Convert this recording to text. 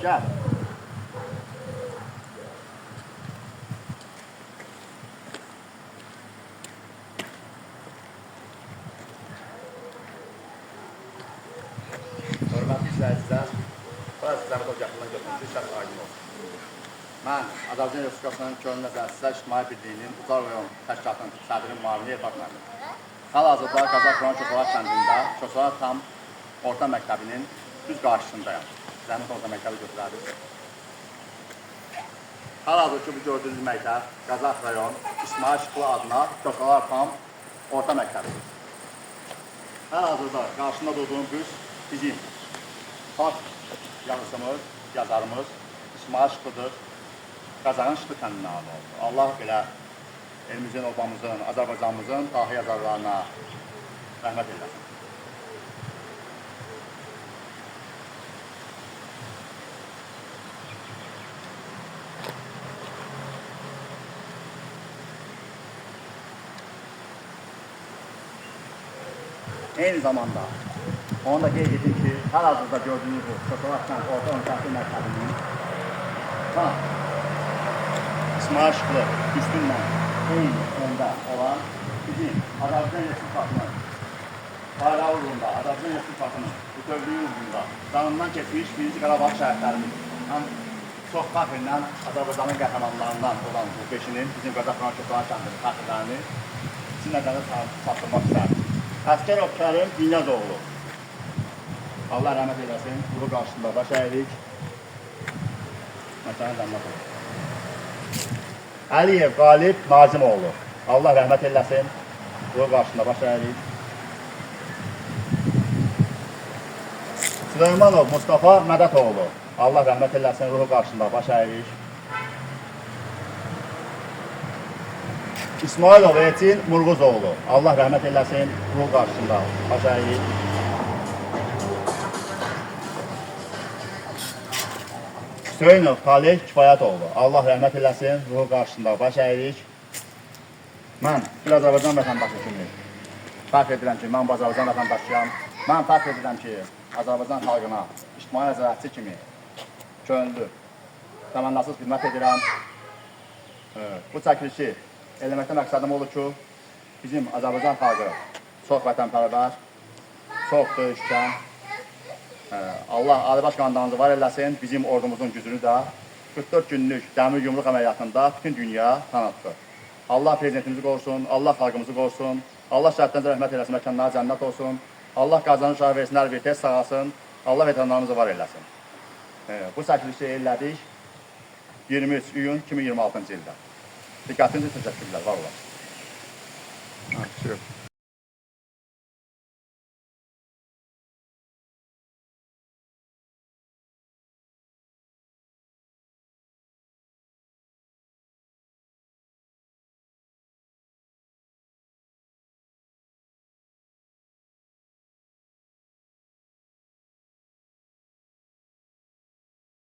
Gəl. Hörmətli izləyicilər, burası sizlərə o yaxından götürmüşük, şərt aydın olsun. Mən Azərbaycan Respublikasının Könül Nəzərsizlər İctimai Birliyinin Ucar rayon təşkilatının sədrinin müavini Elfaq müəllim. Hal-hazırda Qazax Çoxsalat kəndində Çoxsalat tam orta məktəbinin düz qarşısındayım. Zəhmət orta məktəbi götürədik. Hal-hazırda bu gördüyünüz məktəb Qazax rayon İsmail Şıxlı adına Çoxsalat tam orta məktəbidir. Hal-hazırda qarşısında durduğum büs bizim xalq yazısımız, yazarımız İsmail Şıxlıdır. Qazaxın Şıxlı kəndinə adı oldu. Allah belə elimizin, obamızın, Azərbaycanımızın dahi yazarlarına rəhmət eyləsin. Eyni zamanda onu da qeyd edin ki, hal-hazırda gördüyünüz bu Çoxsalat kənd orta təhsil məktəbinin İsmail Şıxlı üstünlə eyni öndə olan bizim Azərbaycan Respublikasının bayrağı uğrunda, Azərbaycan Respublikasının bütövlüyü uğrunda canından keçmiş birinci Qarabağ şəhidlərimiz həm çox fəxrlə Azərbaycanın qəhrəmanlarından olan bu beşinin bizim Qazax Çoxsalat kəndinin fəxrlərini sizin nəzərdə çatdırmaq istərim. Əskər Öpkərim Dinyazoğlu. Allah rəhmət eyləsin, ruhu qarşısında baş əyirik. Məsələn, zəmmət olur. Əliyev Qalib Nazimoğlu. Allah rəhmət eyləsin, ruhu qarşısında baş əyirik. Süleymanov Mustafa Mədətoğlu. Allah rəhmət eyləsin, ruhu qarşısında baş əyirik. İsmailov Etin Murğuzoğlu. Allah rəhmət eyləsin, ruhu qarşısında baş əyirik. Hüseynov Talih Kifayətoğlu. Allah rəhmət eləsin, ruhu qarşısında baş əyirik. Mən bir Azərbaycan vətəndaşı kimi fərq edirəm ki, mən bu Azərbaycan vətəndaşıyam. Mən fərq edirəm ki, Azərbaycan xalqına ictimai nəzarətçi kimi könüllü, təmənnasız xidmət edirəm. Bu çəkilişi eləməkdə məqsədim olur ki, bizim Azərbaycan xalqı çox vətənpərvər, çox döyüşkən, Allah Ali-Baş Komandanımızı var eləsin, bizim ordumuzun gücünü də 44 günlük dəmir yumruq əməliyyatında bütün dünya tanıtdı. Allah prezidentimizi qorusun, Allah xalqımızı qorusun, Allah şəhidlərimizə rəhmət eləsin, məkanları cənnət olsun, Allah qazanır şah versin, hər bir tez sağasın, Allah veteranlarımızı var eləsin. Bu çəkilişi elədik 23 iyun 2026-cı ildə. Diqqətinizi təşəkkürlər, var olasın.